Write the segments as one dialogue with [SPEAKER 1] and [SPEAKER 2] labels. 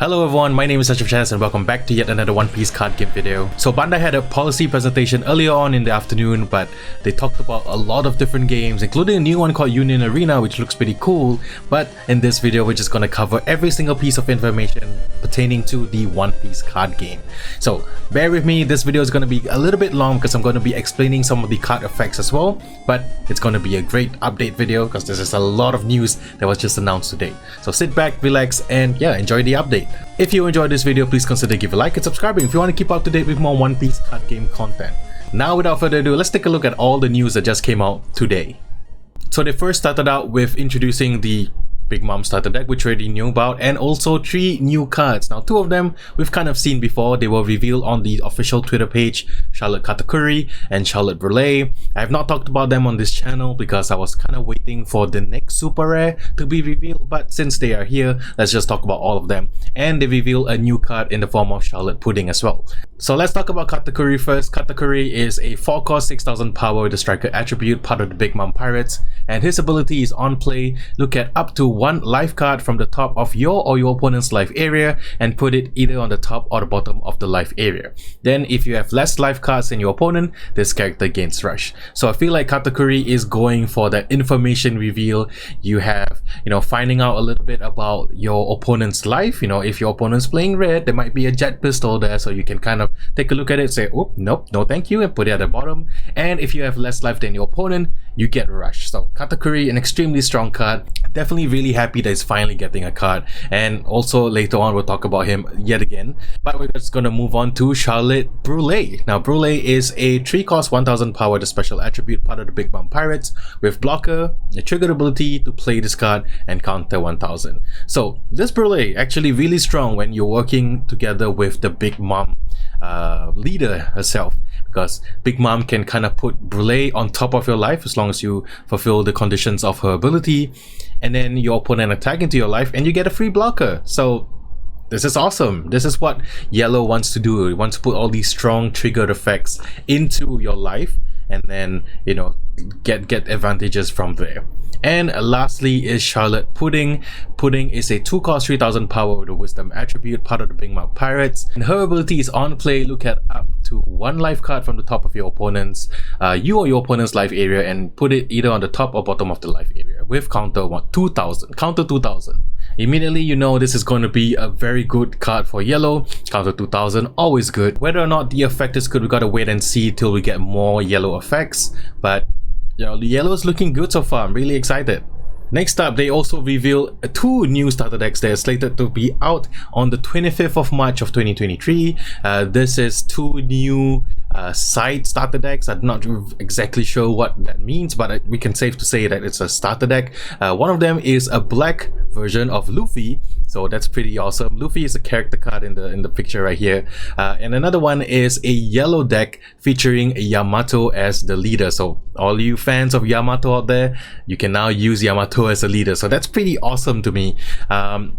[SPEAKER 1] Hello everyone, my name is Asyrafchazz and welcome back to yet another One Piece card game video. So Bandai had a policy presentation earlier on in the afternoon, but they talked about a lot of different games, including a new one called Union Arena, which looks pretty cool. But in this video, we're just going to cover every single piece of information pertaining to the One Piece card game. So bear with me, this video is going to be a little bit long because I'm going to be explaining some of the card effects as well, but it's going to be a great update video because this is a lot of news that was just announced today. So sit back, relax, and yeah, enjoy the update. If you enjoyed this video, please consider giving a like and subscribing if you want to keep up to date with more One Piece card game content. Now without further ado, let's take a look at all the news that just came out today. So they first started out with introducing the Big Mom starter deck, which we already knew about, and also 3 new cards. Now 2 of them we've kind of seen before. They were revealed on the official Twitter page, Charlotte Katakuri and Charlotte Brûlée. I have not talked about them on this channel because I was kind of waiting for the next super rare to be revealed, but since they are here, let's just talk about all of them. And they reveal a new card in the form of Charlotte Pudding as well. So let's talk about Katakuri first. Katakuri is a 4-cost 6000 power with a striker attribute, part of the Big Mom Pirates, and his ability is on play, look at up to 1 life card from the top of your or your opponent's life area and put it either on the top or the bottom of the life area. Then if you have less life cards than your opponent, this character gains rush. So I feel like Katakuri is going for that information reveal. You have, finding out a little bit about your opponent's life. If your opponent's playing red, there might be a jet pistol there, so you can kind of take a look at it, say, oh, nope, no thank you, and put it at the bottom. And if you have less life than your opponent, you get rush. So Katakuri, an extremely strong card. Definitely really happy that he's finally getting a card, and also later on we'll talk about him yet again. But we're just gonna move on to Charlotte Brûlée. Now Brûlée is a 3-cost 1000 power, the special attribute, part of the Big Mom Pirates, with blocker, a triggered ability to play this card and counter 1000. So this Brûlée actually really strong when you're working together with the Big Mom leader herself, because Big Mom can kind of put Brûlée on top of your life as long as you fulfill the conditions of her ability, and then your opponent attack into your life and you get a free blocker. So this is awesome. This is what Yellow wants to do. It wants to put all these strong triggered effects into your life and then get advantages from there. And lastly is Charlotte Pudding. Pudding is a 2-cost 3000 power with a wisdom attribute, part of the Big Mom Pirates, and her ability is on play, look at up to 1 life card from the top of your opponent's you or your opponent's life area and put it either on the top or bottom of the life area with counter 2000. Immediately this is going to be a very good card for Yellow. Counter 2000, always good. Whether or not the effect is good, we gotta wait and see till we get more Yellow effects, but the Yellow is looking good so far. I'm really excited. Next up, they also revealed 2 new starter decks that are slated to be out on the 25th of March of 2023. This is 2 new side starter decks. I'm not exactly sure what that means, but we can safe to say that it's a starter deck. One of them is a black version of Luffy, so that's pretty awesome. Luffy is a character card in the picture right here, and another one is a yellow deck featuring Yamato as the leader. So all you fans of Yamato out there, you can now use Yamato as a leader, so that's pretty awesome to me.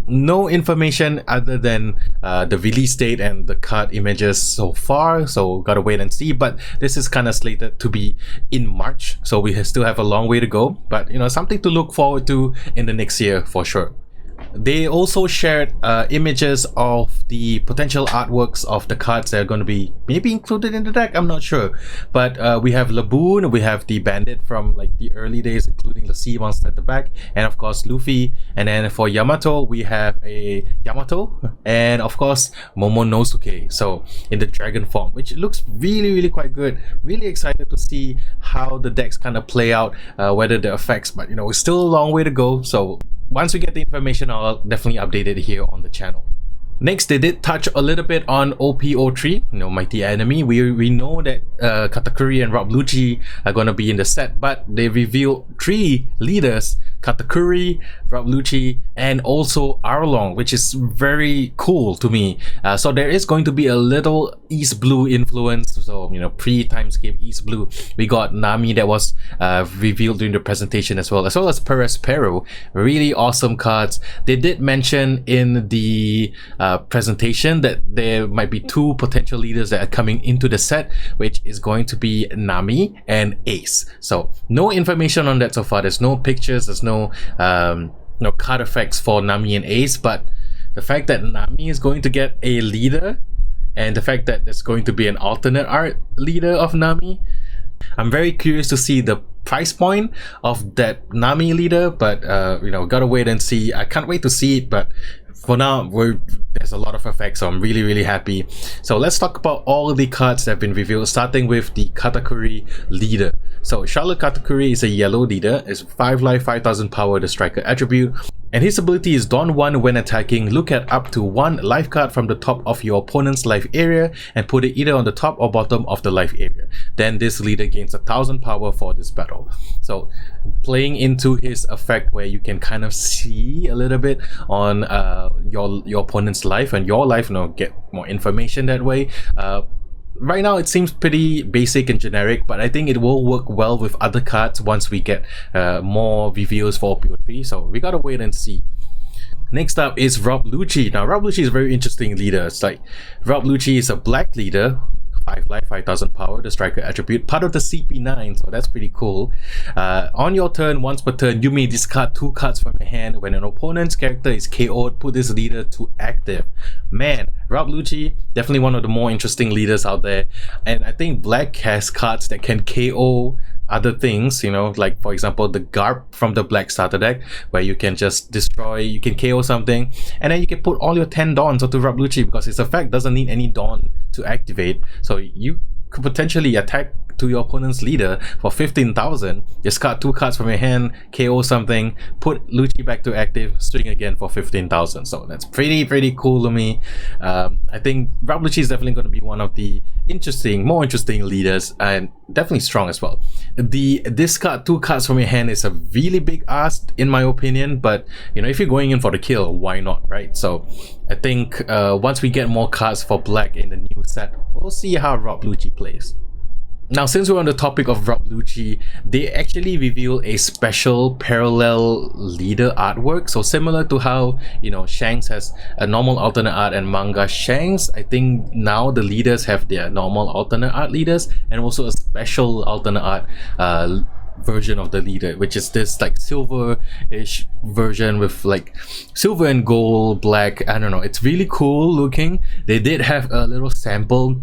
[SPEAKER 1] No information other than the release date and the card images so far, so gotta wait and see, but this is kind of slated to be in March, so we still have a long way to go, but something to look forward to in the next year for sure. They also shared images of the potential artworks of the cards that are going to be maybe included in the deck. I'm not sure, but we have Laboon, we have the Bandit from like the early days, including the sea monster at the back, and of course Luffy. And then for Yamato, we have a Yamato, and of course Momonosuke, so in the dragon form, which looks really quite good. Really excited to see how the decks kind of play out, whether the effects, but it's still a long way to go, so once we get the information, I'll definitely update it here on the channel. Next, they did touch a little bit on OPO3, Mighty Enemy. We know that Katakuri and Rob Lucci are going to be in the set, but they revealed 3 leaders, Katakuri, Rob Lucci, and also Arlong, which is very cool to me. So there is going to be a little East Blue influence, so pre-timescape East Blue. We got Nami that was revealed during the presentation as well as Perez Pero. Really awesome cards. They did mention in the presentation that there might be 2 potential leaders that are coming into the set, which is going to be Nami and Ace. So no information on that so far. There's no pictures, there's no card effects for Nami and Ace, but the fact that Nami is going to get a leader, and the fact that there's going to be an alternate art leader of Nami. I'm very curious to see the price point of that Nami leader, but you know, gotta wait and see. I can't wait to see it, but for now, there's a lot of effects, so I'm really happy. So let's talk about all the cards that have been revealed, starting with the Katakuri leader. So Charlotte Katakuri is a yellow leader, is 5 life, 5000 power, the striker attribute. And his ability is Dawn 1 when attacking. Look at up to 1 life card from the top of your opponent's life area and put it either on the top or bottom of the life area. Then this leader gains 1000 power for this battle. So playing into his effect where you can kind of see a little bit on your opponent's life and your life, you know, get more information that way. Right now it seems pretty basic and generic, but I think it will work well with other cards once we get more reveals for OPTCG, so we gotta wait and see. Next up is Rob Lucci. Now Rob Lucci is a very interesting leader. It's like Rob Lucci is a black leader, 5 life, 5000 power, the striker attribute, part of the CP9, so that's pretty cool. On your turn, once per turn, you may discard 2 cards from your hand. When an opponent's character is KO'd, put this leader to active. Man, Rob Lucci, definitely one of the more interesting leaders out there, and I think black has cards that can KO other things, you know, like for example the Garp from the black starter deck, where you can just destroy, you can KO something, and then you can put all your 10 Dawns onto Rob Lucci because his effect doesn't need any Dawn to activate, so you could potentially attack to your opponent's leader for 15,000, discard 2 cards from your hand, KO something, put Lucci back to active, swing again for 15,000. So that's pretty cool to me. I think Rob Lucci is definitely going to be one of the more interesting leaders, and definitely strong as well. The discard 2 cards from your hand is a really big ask in my opinion, but you know, if you're going in for the kill, why not, right? So I think once we get more cards for black in the new set, we'll see how Rob Lucci plays. Now, since we're on the topic of Rob Lucci, they actually reveal a special parallel leader artwork. So similar to how, you know, Shanks has a normal alternate art and manga Shanks, I think now the leaders have their normal alternate art leaders and also a special alternate art version of the leader, which is this like silver-ish version with like silver and gold, black. I don't know, it's really cool looking. They did have a little sample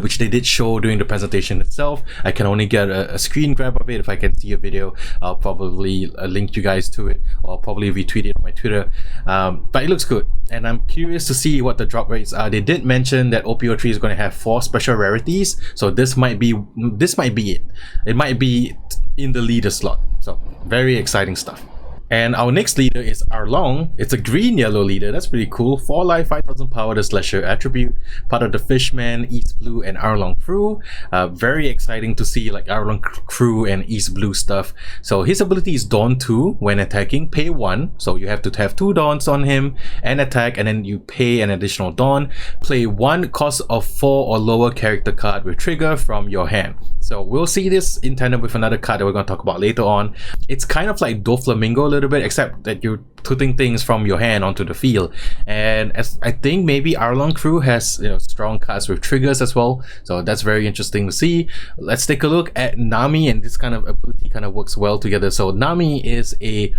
[SPEAKER 1] which they did show during the presentation itself. I can only get a screen grab of it. If I can see a video, I'll probably link you guys to it, or probably retweet it on my Twitter. But it looks good, and I'm curious to see what the drop rates are. They did mention that OPTCG is going to have 4 special rarities, so this might be it. It might be in the leader slot, so very exciting stuff. And our next leader is Arlong. It's a green-yellow leader. That's pretty cool. 4 life, 5000 power, the slasher attribute. Part of the Fishman, East Blue, and Arlong crew. Very exciting to see like Arlong crew and East Blue stuff. So his ability is Dawn 2 when attacking. Pay 1. So you have to have 2 Dawns on him and attack, and then you pay an additional Dawn. Play 1 cost of 4 or lower character card with trigger from your hand. So we'll see this in tandem with another card that we're going to talk about later on. It's kind of like Doflamingo a little bit, except that you're putting things from your hand onto the field. And as I think maybe Arlong crew has, you know, strong cards with triggers as well, so that's very interesting to see. Let's take a look at Nami, and this kind of ability kind of works well together. So Nami is a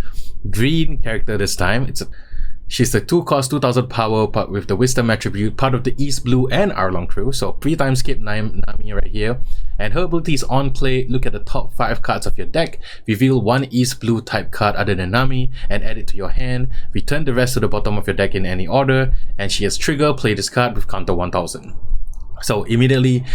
[SPEAKER 1] green character this time. She's a 2 cost, 2000 power, but with the wisdom attribute, part of the East Blue and Arlong crew. So 3 times skip Nami right here. And her ability is on play. Look at the top 5 cards of your deck. Reveal 1 East Blue type card other than Nami and add it to your hand. Return the rest to the bottom of your deck in any order. And she has trigger, play this card with counter 1000. So immediately,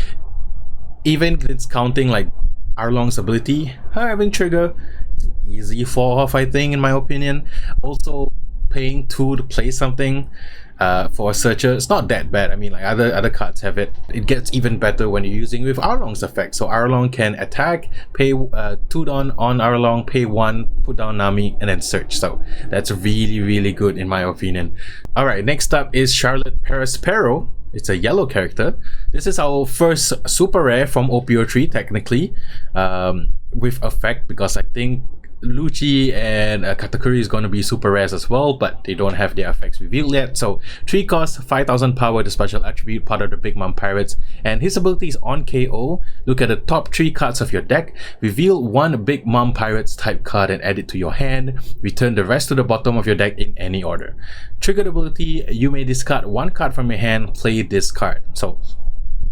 [SPEAKER 1] even discounting like Arlong's ability, her having trigger, it's an easy 4-off, I think, in my opinion. Also, paying 2 to play something for a searcher, it's not that bad. I mean, like other cards have it. It gets even better when you're using with Arlong's effect. So Arlong can attack, pay 2 Dawn on Arlong, pay 1, put down Nami, and then search. So that's really good in my opinion. Alright, next up is Charlotte Perespero. It's a yellow character. This is our first super rare from OPTCG technically, with effect, because I think Lucci and Katakuri is going to be super rares as well, but they don't have their effects revealed yet. So 3 cost, 5000 power, the special attribute, part of the Big Mom Pirates, and his ability is on KO. Look at the top 3 cards of your deck, reveal 1 Big Mom Pirates type card and add it to your hand. Return the rest to the bottom of your deck in any order. Triggered ability, you may discard 1 card from your hand, play this card. So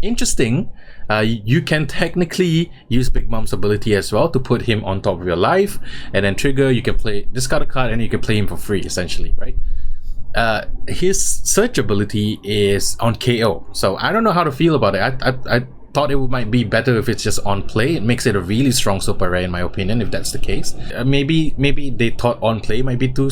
[SPEAKER 1] interesting. You can technically use Big Mom's ability as well to put him on top of your life, and then trigger, you can play discard a card and you can play him for free essentially, right? His search ability is on KO, so I don't know how to feel about it. I thought it might be better if it's just on play. It makes it a really strong super rare in my opinion, if that's the case. Maybe they thought on play might be too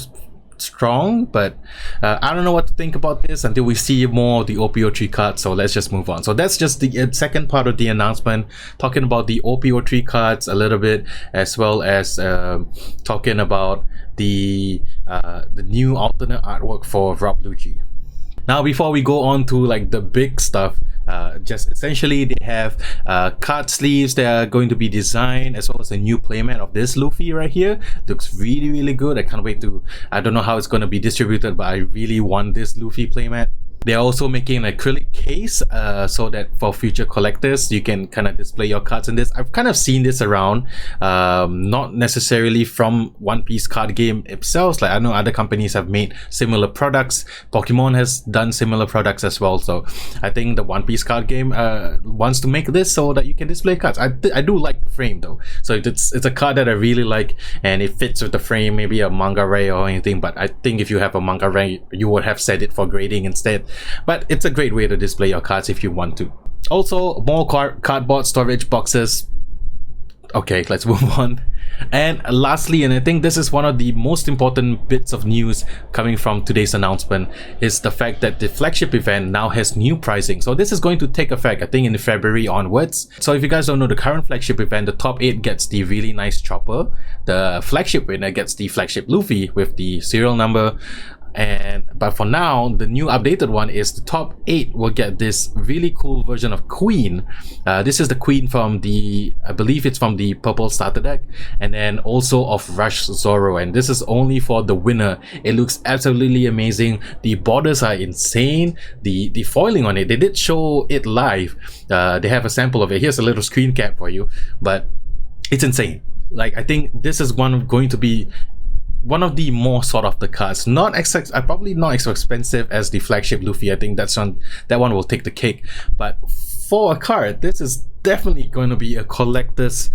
[SPEAKER 1] strong, but I don't know what to think about this until we see more of the OPO3 cards, so let's just move on. So that's just the second part of the announcement, talking about the OPO3 cards a little bit, as well as talking about the new alternate artwork for Rob Lucci. Now, before we go on to like the big stuff, just essentially they have card sleeves that are going to be designed, as well as a new playmat of this Luffy right here. Looks really good. I can't wait to, I don't know how it's going to be distributed, but I really want this Luffy playmat. They're also making an acrylic case so that for future collectors you can kind of display your cards in this. I've kind of seen this around, not necessarily from One Piece card game itself. Like I know other companies have made similar products. Pokemon has done similar products as well. So I think the One Piece card game wants to make this so that you can display cards. I do like the frame though. So it's a card that I really like, and it fits with the frame, maybe a manga ray or anything. But I think if you have a manga ray, you would have set it for grading instead. But it's a great way to display your cards if you want to. Also, more cardboard storage boxes. Okay, let's move on. And lastly, and I think this is one of the most important bits of news coming from today's announcement, is the fact that the flagship event now has new pricing. So this is going to take effect, I think, in February onwards. So if you guys don't know, the current flagship event, the top 8 gets the really nice chopper. The flagship winner gets the flagship Luffy with the serial number. But for now, the new updated one is the top 8 will get this really cool version of Queen. This is the Queen from the, I believe it's from the purple starter deck, and then also of Rush Zoro, and this is only for the winner. It looks absolutely amazing. The borders are insane. The foiling on it, they did show it live. They have a sample of it. Here's a little screen cap for you, but it's insane. Like, I think this is going to be one of the more sought after cards. Probably not as expensive as the flagship Luffy. I think that one will take the cake. But for a card, this is definitely going to be a collector's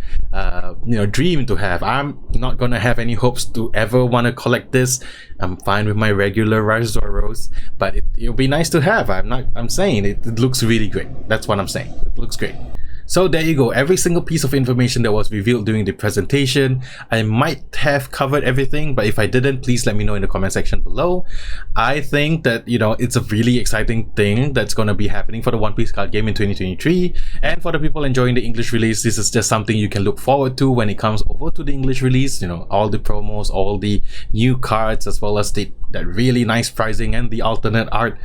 [SPEAKER 1] dream to have. I'm not going to have any hopes to ever want to collect this. I'm fine with my regular Rush Zoros, but it'll be nice to have. I'm saying it looks really great. That's what I'm saying. It looks great. So there you go, every single piece of information that was revealed during the presentation. I might have covered everything, but if I didn't, please let me know in the comment section below. I think that, it's a really exciting thing that's going to be happening for the One Piece card game in 2023. And for the people enjoying the English release, this is just something you can look forward to when it comes over to the English release. All the promos, all the new cards, as well as that really nice pricing and the alternate art.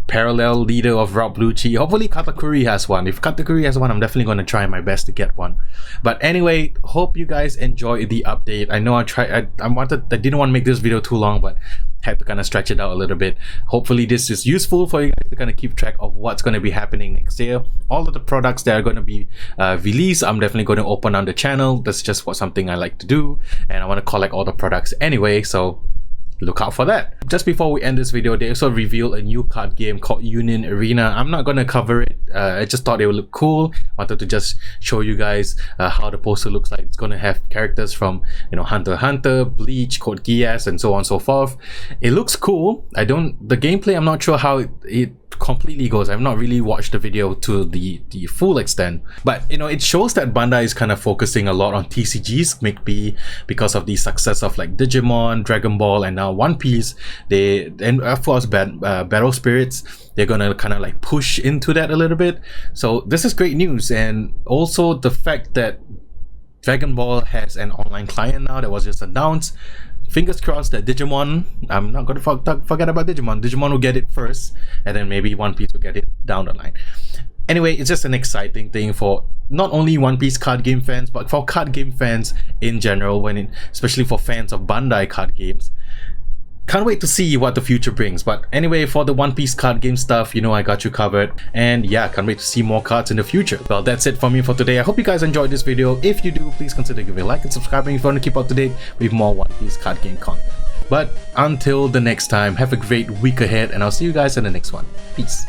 [SPEAKER 1] Parallel leader of Rob Lucci. Hopefully Katakuri has one. If Katakuri has one, I'm definitely going to try my best to get one. But anyway, hope you guys enjoyed the update. I know I didn't want to make this video too long, but had to kind of stretch it out a little bit. Hopefully this is useful for you guys to kind of keep track of what's going to be happening next year. All of the products that are going to be released, I'm definitely going to open on the channel. That's just something I like to do, and I want to collect all the products anyway, so look out for that. Just before we end this video, they also revealed a new card game called Union Arena. I'm not going to cover it. I just thought it would look cool. Wanted to just show you guys how the poster looks like. It's going to have characters from Hunter x Hunter, Bleach, Code Geass, and so on and so forth. It looks cool. The gameplay, I'm not sure how it completely goes. I've not really watched the video to the full extent, but it shows that Bandai is kind of focusing a lot on TCGs, maybe because of the success of like Digimon, Dragon Ball, and now One Piece. And of course Battle Spirits, they're gonna kind of like push into that a little bit. So this is great news. And also the fact that Dragon Ball has an online client now that was just announced. Fingers crossed that Digimon, I'm not going to forget about Digimon will get it first, and then maybe One Piece will get it down the line. Anyway, it's just an exciting thing for not only One Piece card game fans, but for card game fans in general, especially for fans of Bandai card games. Can't wait to see what the future brings. But anyway, for the One Piece card game stuff, you know I got you covered. And yeah, can't wait to see more cards in the future. Well, that's it for me for today. I hope you guys enjoyed this video. If you do, please consider giving a like and subscribing if you want to keep up to date with more One Piece card game content. But until the next time, have a great week ahead, and I'll see you guys in the next one. Peace.